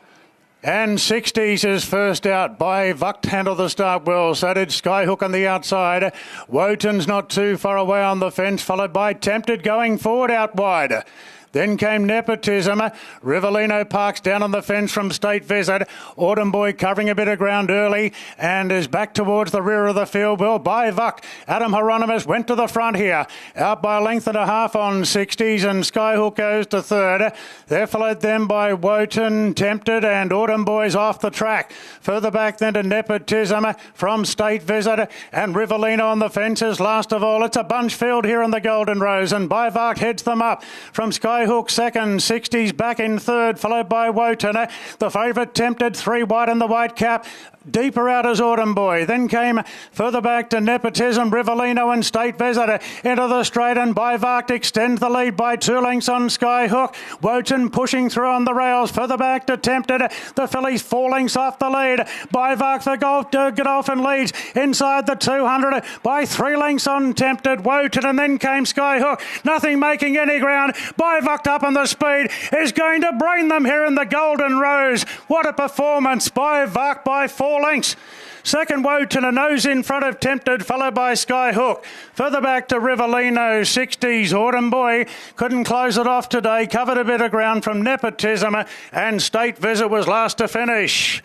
And 60s is first out by Vuck, handled the start well. So did Skyhook on the outside. Wotan's not too far away on the fence, followed by Tempted going forward out wide. Then came Nepotism. Rivellino parks down on the fence from State Visit. Autumn Boy covering a bit of ground early and is back towards the rear of the field. Well, by Vuck. Adam Hieronymus went to the front here. Out by a length and a half on 60s, and Skyhook goes to third. They're followed then by Wotan, Tempted, and Autumn Boy's off the track. Further back then to Nepotism from State Visit, and Rivellino on the fences. Last of all, it's a bunch field here in the Golden Rose, and Bivak heads them up from Skyhook Skyhook second, 60s back in third, followed by Wotan. The favourite Tempted, 3 wide in the white cap. Deeper out as Autumn Boy. Then came further back to Nepotism, Rivellino and State Visitor. Into the straight and Bivark extends the lead by 2 lengths on Skyhook. Wotan pushing through on the rails. Further back to Tempted. The fillies 4 lengths off the lead. Bivark the Godolphin leads inside the 200 by 3 lengths on Tempted. Wotan and then came Skyhook. Nothing making any ground. Bivark up on the speed is going to brain them here in the Golden Rose. What a performance. Bivark by 4 lengths. Second, Wotan, a nose in front of Tempted, followed by Skyhook. Further back to Rivellino, 60s. Autumn Boy couldn't close it off today. Covered a bit of ground from Nepotism, and State Visit was last to finish.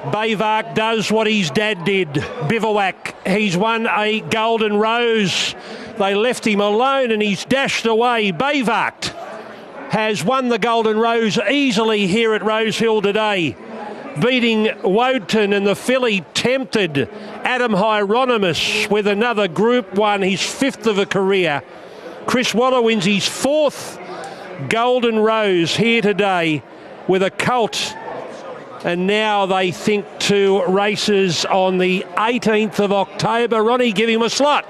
Bivark does what his dad did, bivouac. He's won a Golden Rose. They left him alone and he's dashed away. Bivark has won the Golden Rose easily here at Rosehill today, beating Wotan and the filly Tempted. Adam Hieronymus with another Group 1, his 5th of a career. Chris Waller wins his 4th Golden Rose here today with a colt. And now they think to races on the 18th of October. Ronnie, give him a slot.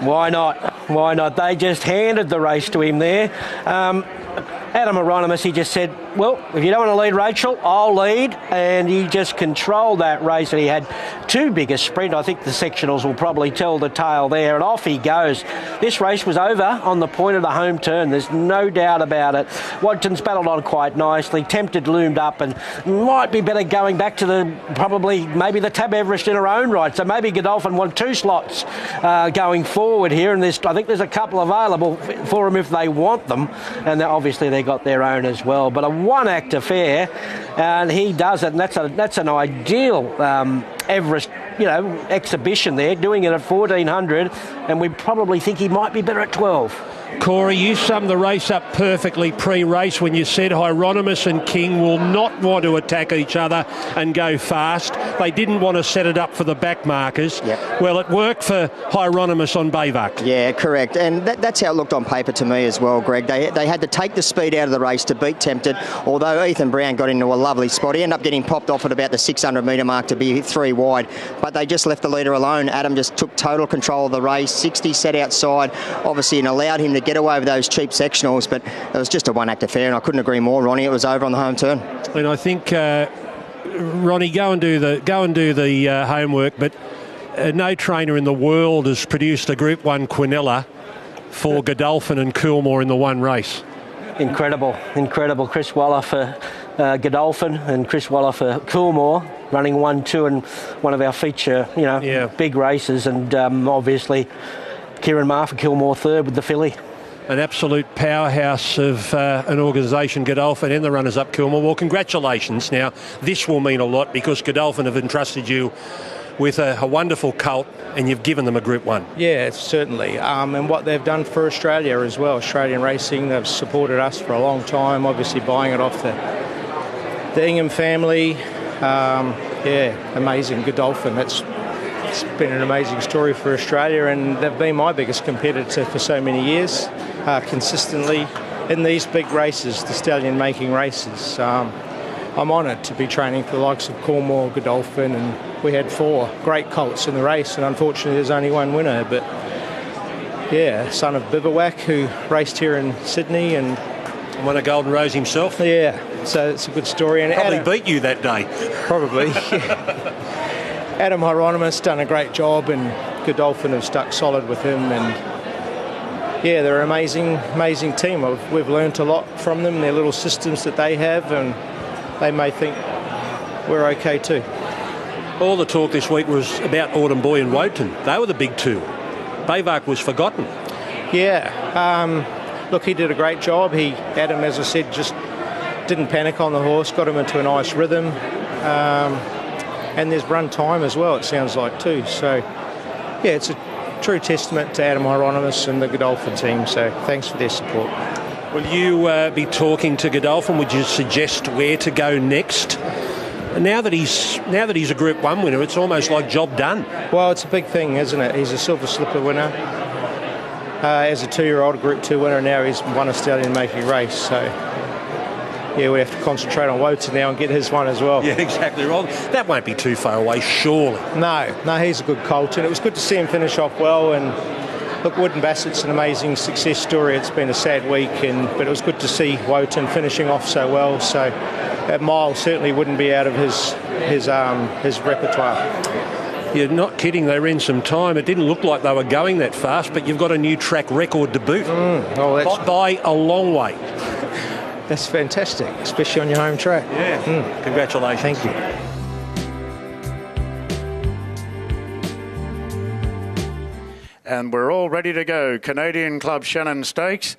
Why not? Why not? They just handed the race to him there. Adam Hieronymus, he just said, well, if you don't want to lead, Rachel, I'll lead. And he just controlled that race, and he had too big a sprint. I think the sectionals will probably tell the tale there, and off he goes. This race was over on the point of the home turn. There's no doubt about it. Wotan's battled on quite nicely. Tempted loomed up and might be better going back to maybe the Tab Everest in her own right. So maybe Godolphin won 2 slots going forward here, and I think there's a couple available for them if they want them, and obviously they got their own as well. But a one-act affair, and he does it, and that's an ideal Everest, exhibition there, doing it at 1400, and we probably think he might be better at 12. Corey, you summed the race up perfectly pre-race when you said Hieronymus and King will not want to attack each other and go fast. They didn't want to set it up for the back markers. Yep. Well, it worked for Hieronymus on Bivark. Yeah, correct. And that's how it looked on paper to me as well, Greg. They had to take the speed out of the race to beat Tempted, although Ethan Brown got into a lovely spot. He ended up getting popped off at about the 600 metre mark to be 3 wide, but they just left the leader alone. Adam just took total control of the race. 60 set outside, obviously, and allowed him to get away with those cheap sectionals, but it was just a one-act affair, and I couldn't agree more, Ronnie. It was over on the home turn. And I think, Ronnie, go and do the homework, but no trainer in the world has produced a Group 1 Quinella for Godolphin and Coolmore in the one race. Incredible. Chris Waller for Godolphin and Chris Waller for Coolmore, running 1-2 in one of our feature, big races, and obviously Kieran Marr for Coolmore third with the filly. An absolute powerhouse of an organisation, Godolphin, and the runners-up Coolmore. Well, congratulations. Now, this will mean a lot because Godolphin have entrusted you with a wonderful colt, and you've given them a Group 1. Yeah, certainly. And what they've done for Australia as well, Australian racing, they've supported us for a long time, obviously buying it off the Ingham family. Amazing. Godolphin, it's been an amazing story for Australia, and they've been my biggest competitor for so many years, consistently in these big races, the stallion-making races. I'm honoured to be training for the likes of Coolmore, Godolphin, and we had 4 great colts in the race, and unfortunately there's only one winner. But yeah, son of Bivouac, who raced here in Sydney and won a Golden Rose himself. Yeah, so it's a good story. And probably beat you that day. Probably. Adam Hieronymus done a great job, and Godolphin have stuck solid with him, and yeah, they're an amazing team. We've learnt a lot from them, their little systems that they have, and they may think we're okay too. All the talk this week was about Autumn Boy and Wotan. They were the big 2. Bivark was forgotten. Yeah, look, he did a great job. Adam, as I said, just didn't panic on the horse, got him into a nice rhythm. And there's run time as well, it sounds like, too. So, yeah, it's a true testament to Adam Hieronymus and the Godolphin team. So thanks for their support. Will you be talking to Godolphin? Would you suggest where to go next? Now that he's a Group 1 winner, it's almost like job done. Well, it's a big thing, isn't it? He's a Silver Slipper winner. as a 2-year-old, a Group 2 winner. Now he's won a stallion making race. So, yeah, we have to concentrate on Wotan now and get his one as well. Yeah, exactly right. That won't be too far away, surely. No, he's a good colt, and it was good to see him finish off well. And look, Wooden Bassett's an amazing success story. It's been a sad week, but it was good to see Wotan finishing off so well. So that mile certainly wouldn't be out of his repertoire. You're not kidding, they ran some time. It didn't look like they were going that fast, but you've got a new track record to boot. By a long way. That's fantastic, especially on your home track. Yeah. Congratulations. Thank you. And we're all ready to go. Canadian Club Shannon Stakes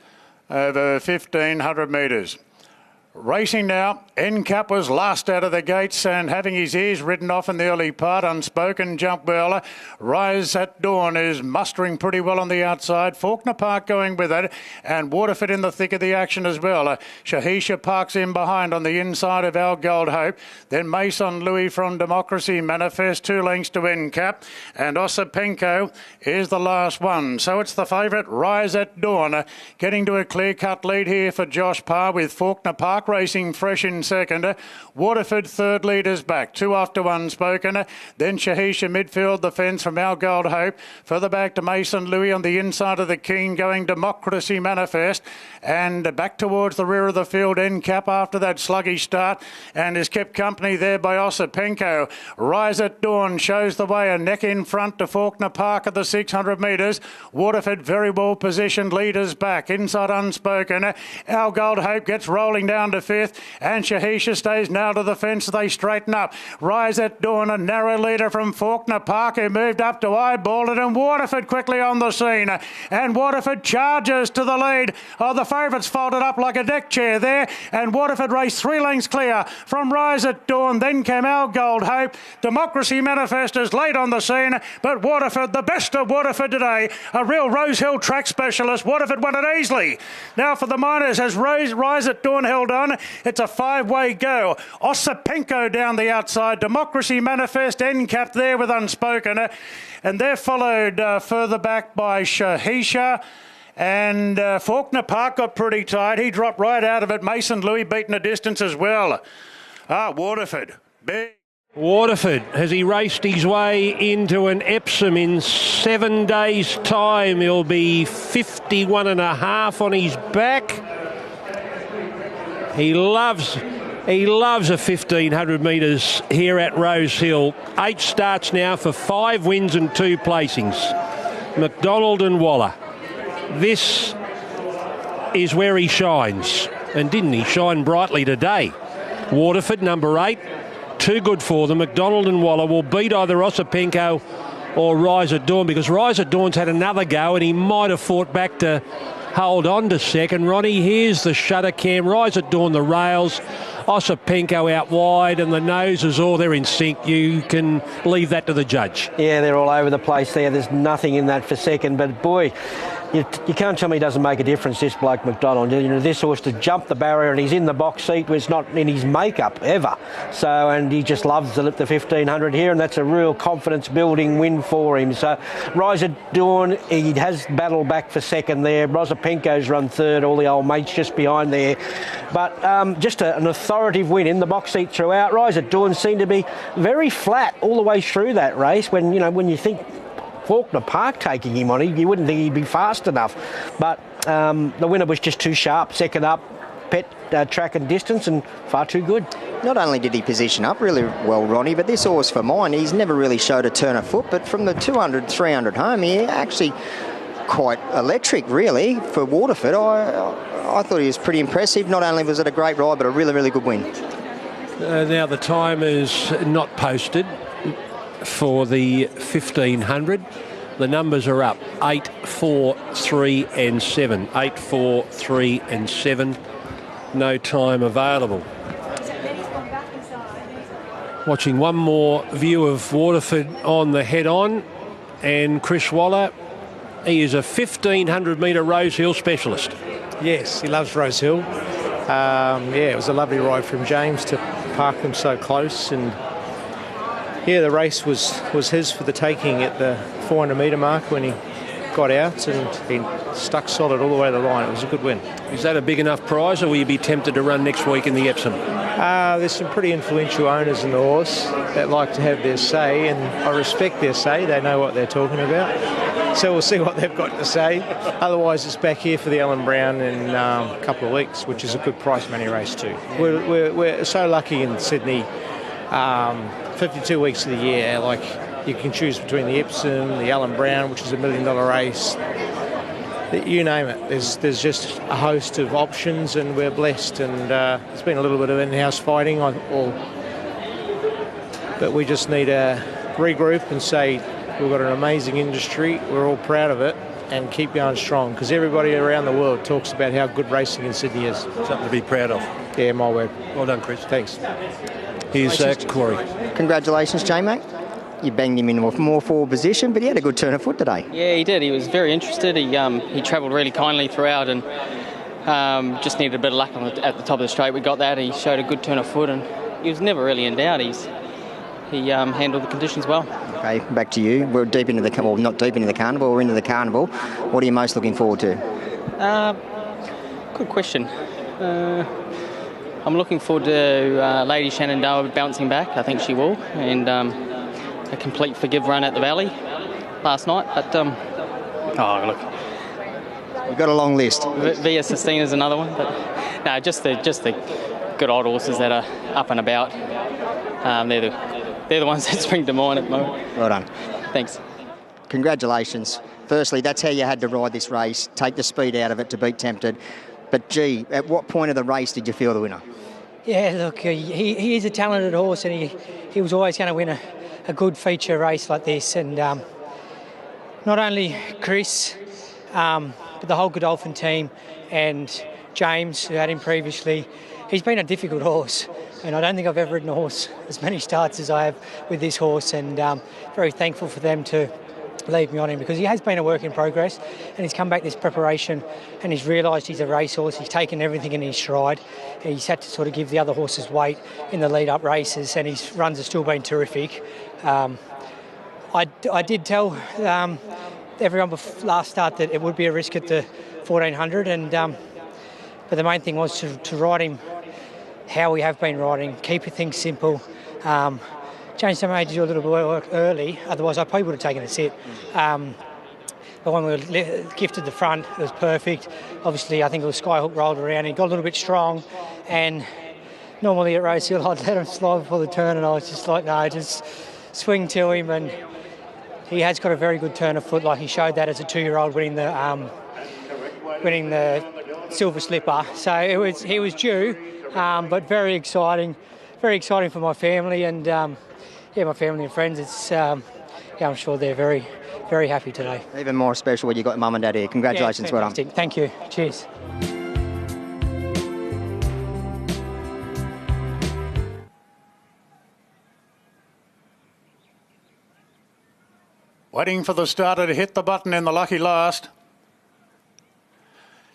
over 1,500 metres. Racing now, N-Cap was last out of the gates and having his ears ridden off in the early part. Unspoken jump well. Rise at Dawn is mustering pretty well on the outside. Faulkner Park going with it, and Waterford in the thick of the action as well. Shahisha Park's in behind on the inside of Our Gold Hope. Then Mason Louis from Democracy Manifest, 2 lengths to N-Cap. And Osipenko is the last one. So it's the favourite, Rise at Dawn, getting to a clear-cut lead here for Josh Parr with Faulkner Park racing fresh in second. Waterford third leaders back, 2 off to Unspoken. Then Shahisha midfield, the fence from Our Gold Hope. Further back to Mason Louis on the inside of the King, going Democracy Manifest. And back towards the rear of the field, N-Cap after that sluggish start, and is kept company there by Osipenko. Rise at Dawn shows the way, a neck in front to Faulkner Park at the 600 metres. Waterford very well positioned, leaders back. Inside Unspoken. Our Gold Hope gets rolling down to 5th, and Shahisha stays now to the fence. They straighten up. Rise at Dawn, a narrow leader from Faulkner Park, who moved up to eyeball it, and Waterford quickly on the scene. And Waterford charges to the lead. Oh, the favourites folded up like a deck chair there, and Waterford raced 3 lengths clear from Rise at Dawn. Then came Our Gold Hope. Democracy Manifest is late on the scene, but Waterford, the best of Waterford today, a real Rosehill track specialist. Waterford won it easily. Now for the minors, as Rise at Dawn held on, it's a 5-way go. Osipenko down the outside. Democracy Manifest, N-Cap there with Unspoken. And they're followed further back by Shahisha. And Faulkner Park got pretty tight. He dropped right out of it. Mason Louis beaten a distance as well. Waterford. Big. Waterford, has he raced his way into an Epsom in 7 days' time? He'll be 51.5 on his back. He loves a 1,500 metres here at Rosehill. 8 starts now for 5 wins and 2 placings. McDonald and Waller. This is where he shines. And didn't he shine brightly today? Waterford, number 8. Too good for them. McDonald and Waller will beat either Osipenko or Rise at Dawn, because Rise at Dawn's had another go and he might have fought back to hold on to second. Ronnie, here's the shutter cam. Rise at Dawn, the rails. Osipenko out wide, and the noses, they're in sync. You can leave that to the judge. Yeah, they're all over the place there. There's nothing in that for second, but boy, you can't tell me he doesn't make a difference, this bloke McDonald. You know, this horse to jump the barrier, and he's in the box seat, was not in his makeup ever. So, and he just loves the 1,500 here, and that's a real confidence-building win for him. So, Rise at Dawn, he has battled back for second there. Osipenko's run third, all the old mates just behind there. But just an authoritative win in the box seat throughout. Rise at Dawn seemed to be very flat all the way through that race. When you think Faulkner Park taking him on, you wouldn't think he'd be fast enough. But the winner was just too sharp. Second up, pet track and distance, and far too good. Not only did he position up really well, Ronnie, but this horse for mine, he's never really showed a turn of foot, but from the 200, 300 home, he actually quite electric, really, for Waterford. I thought he was pretty impressive. Not only was it a great ride, but a really, really good win. Now the time is not posted for the 1,500. The numbers are up 8, 4, 3 and 7. 8, 4, 3 and 7. No time available. Watching one more view of Waterford on the head-on, and Chris Waller, he is a 1,500 metre Rosehill specialist. Yes, he loves Rosehill. It was a lovely ride from James to park him so close, and yeah, the race was his for the taking at the 400 metre mark when he got out and been stuck solid all the way to the line. It was a good win. Is that a big enough prize, or will you be tempted to run next week in the Epsom? There's some pretty influential owners in the horse that like to have their say, and I respect their say. They know what they're talking about. So we'll see what they've got to say. Otherwise, it's back here for the Alan Brown in a couple of weeks, which is a good prize money race too. We're so lucky in Sydney. 52 weeks of the year, like you can choose between the Epsom, the Alan Brown, which is $1 million race. You name it. There's just a host of options, and we're blessed. And there's been a little bit of in-house fighting, but we just need to regroup and say we've got an amazing industry. We're all proud of it, and keep going strong, because everybody around the world talks about how good racing in Sydney is. Something to be proud of. Yeah, my word. Well done, Chris. Thanks. Here's Corey. Congratulations, J-Mate. You banged him in a more forward position, but he had a good turn of foot today. Yeah, he did. He was very interested. He travelled really kindly throughout, and just needed a bit of luck at the top of the straight. We got that. He showed a good turn of foot, and he was never really in doubt. He handled the conditions well. Okay, back to you. We're deep into the, well, not deep into the carnival, we're into the carnival. What are you most looking forward to? Good question. I'm looking forward to Lady Shenandoah bouncing back. I think she will. And a complete forgive run at the Valley last night. But, You've got a long list. Via Sistina's another one. But no, just the good old horses that are up and about. They're the ones that spring to mind at the moment. Well done. Thanks. Congratulations. Firstly, that's how you had to ride this race, take the speed out of it to beat Tempted. But, gee, at what point of the race did you feel the winner? Yeah, look, he is a talented horse, and he was always going to win a good feature race like this. And not only Chris, but the whole Godolphin team and James, who had him previously, he's been a difficult horse. And I don't think I've ever ridden a horse as many starts as I have with this horse, and very thankful for them to leave me on him, because he has been a work in progress, and he's come back this preparation and he's realised he's a racehorse. He's taken everything in his stride. He's had to sort of give the other horses weight in the lead-up races, and his runs have still been terrific. I did tell everyone before last start that it would be a risk at the 1400, and but the main thing was to ride him how we have been riding, keep things simple. Change some age to do a little bit of work early, otherwise I probably would have taken a sit. But when we were gifted the front, it was perfect. Obviously, I think it was Skyhook rolled around, he got a little bit strong, and normally at Rosehill I'd let him slide before the turn, and I was just like, no, just swing to him. And he has got a very good turn of foot, like he showed that as a 2-year-old winning the Silver Slipper. So he was due, but very exciting for my family, and my family and friends. It's I'm sure they're very, very happy today. Even more special when you got Mum and Dad here. Congratulations, well done. Thank you. Cheers. Waiting for the starter to hit the button in the lucky last.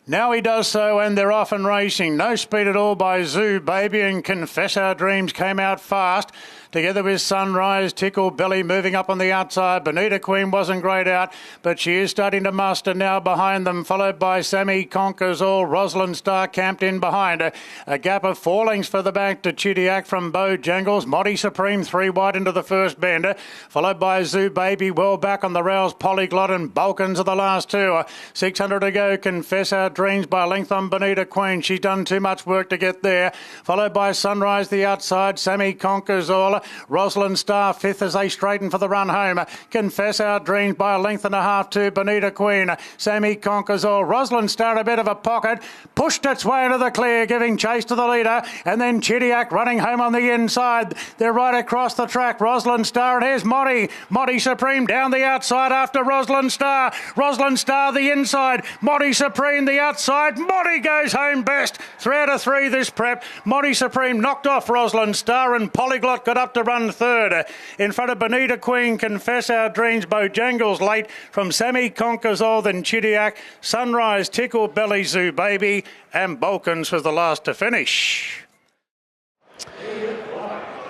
Now he does so, and they're off and racing. No speed at all by Zoo Baby, and Confess Our Dreams came out fast. Together with Sunrise, Tickle Belly moving up on the outside. Bonita Queen wasn't great out, but she is starting to muster now behind them, followed by Sammy Conquers All. Rosalind Star camped in behind her. A gap of 4 lengths for the back to Chidiac from Bojangles. Moddy Supreme 3 wide into the first bender, followed by Zoo Baby well back on the rails. Polyglot and Balkans are the last two. 600 to go. Confess Our Dreams by a length on Bonita Queen. She's done too much work to get there, followed by Sunrise the outside. Sammy Conquers All. Rosalind Star 5th as they straighten for the run home. Confess Our Dreams by a length and a half to Bonita Queen. Sammy Conquers All. Rosalind Star a bit of a pocket, pushed its way into the clear, giving chase to the leader, and then Chidiac running home on the inside. They're right across the track. Rosalind Star, and here's Moddy Supreme down the outside after Rosalind Star. Rosalind Star the inside, Moddy Supreme the outside. Moddy goes home best. 3 out of 3 this prep. Moddy Supreme knocked off Rosalind Star, and Polyglot got up to run third. In front of Bonita Queen, Confess Our Dreams, Bojangles late from Sammy Conquers All, then Chidiac, Sunrise, Tickle Belly, Zoo Baby, and Balkans was the last to finish.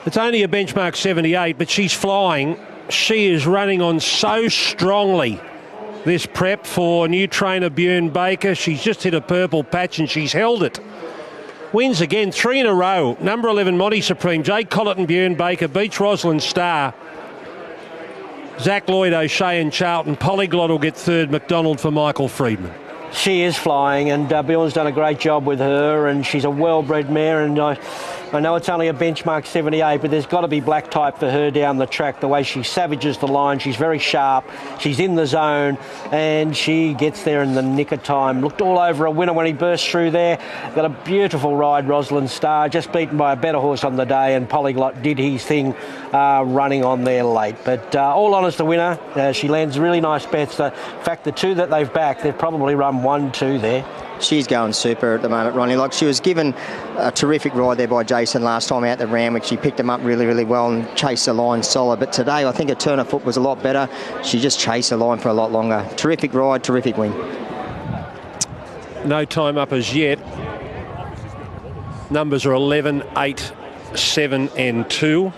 It's only a benchmark 78, but she's flying. She is running on so strongly. this prep for new trainer Björn Baker. She's just hit a purple patch and she's held it. Wins again, 3 in a row. Number 11, Monty Supreme. Jay Collett and Björn Baker beats Rosalind Starr. Zach Lloyd, O'Shea and Charlton. Polyglot will get third. McDonald for Michael Friedman. She is flying, and Bjorn's done a great job with her, and she's a well-bred mare, and I know it's only a benchmark 78, but there's got to be black type for her down the track. The way she savages the line, she's very sharp, she's in the zone, and she gets there in the nick of time. Looked all over a winner when he burst through there. Got a beautiful ride, Rosalind Starr, just beaten by a better horse on the day, and Polyglot did his thing running on there late. But all honest, the winner, she lands really nice bets. In fact, the two that they've backed, they've probably run 1-2 there. She's going super at the moment, Ronnie. Like, she was given a terrific ride there by Jason last time out the Randwick. She picked him up really, really well and chased the line solid. But today, I think her turn of foot was a lot better. She just chased the line for a lot longer. Terrific ride, terrific win. No time up as yet. Numbers are 11, 8, 7 and 2.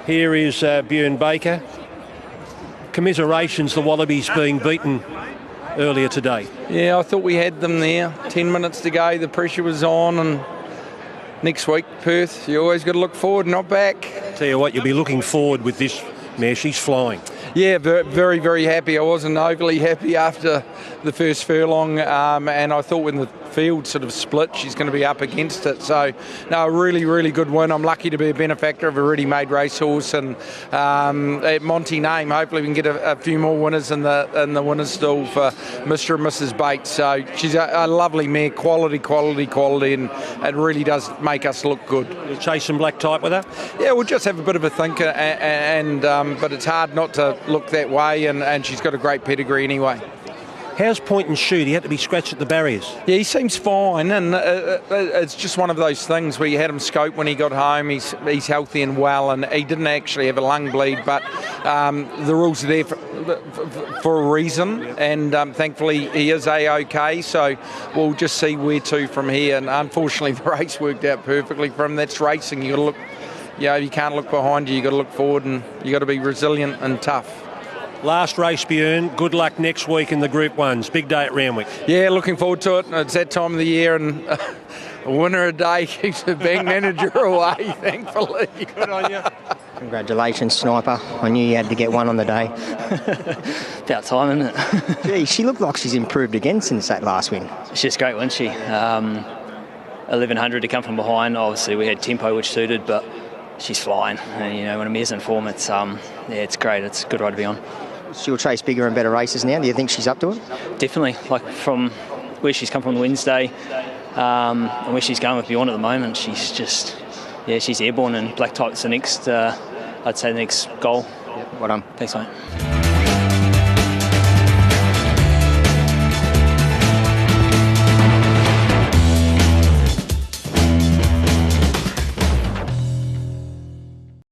Here is Björn Baker. Commiserations, the Wallabies being beaten earlier today. Yeah, I thought we had them there. 10 minutes to go, the pressure was on, and next week, Perth, you always got to look forward, not back. Tell you what, you'll be looking forward with this mare. She's flying. Yeah, very, very happy. I wasn't overly happy after the first furlong, and I thought when the field sort of split, she's going to be up against it. So, no, really, really good win. I'm lucky to be a benefactor of a ready-made racehorse, and at Monty name, hopefully we can get a few more winners in the winners' stall for Mr. and Mrs. Bates. So she's a lovely mare, quality, and it really does make us look good. You'll chase some black type with her? Yeah, we'll just have a bit of a think, but it's hard not to look that way, and she's got a great pedigree anyway. How's Point and Shoot? He had to be scratched at the barriers. Yeah, he seems fine, and it's just one of those things where you had him scoped when he got home. He's healthy and well, and he didn't actually have a lung bleed, but the rules are there for a reason, and thankfully he is A-OK, so we'll just see where to from here. And unfortunately, the race worked out perfectly for him. That's racing. You got to look. You can't look behind you. You got to look forward, and you got to be resilient and tough. Last race, Björn. Good luck next week in the Group 1s. Big day at Randwick. Yeah, looking forward to it. It's that time of the year, and a winner a day keeps the bank manager away, thankfully. Good on you. Congratulations, Sniper. I knew you had to get one on the day. About time, isn't it? Gee, she looked like she's improved again since that last win. She's great, wasn't she? 1100 to come from behind. Obviously, we had tempo, which suited, but she's flying. And, when a mare's in form, it's great. It's a good ride to be on. She'll chase bigger and better races now. Do you think she's up to it? Definitely. Like from where she's come from Wednesday and where she's going with Beyond at the moment, she's just, she's airborne, and black type's the next, I'd say the next goal. Yep, well done. Thanks, mate.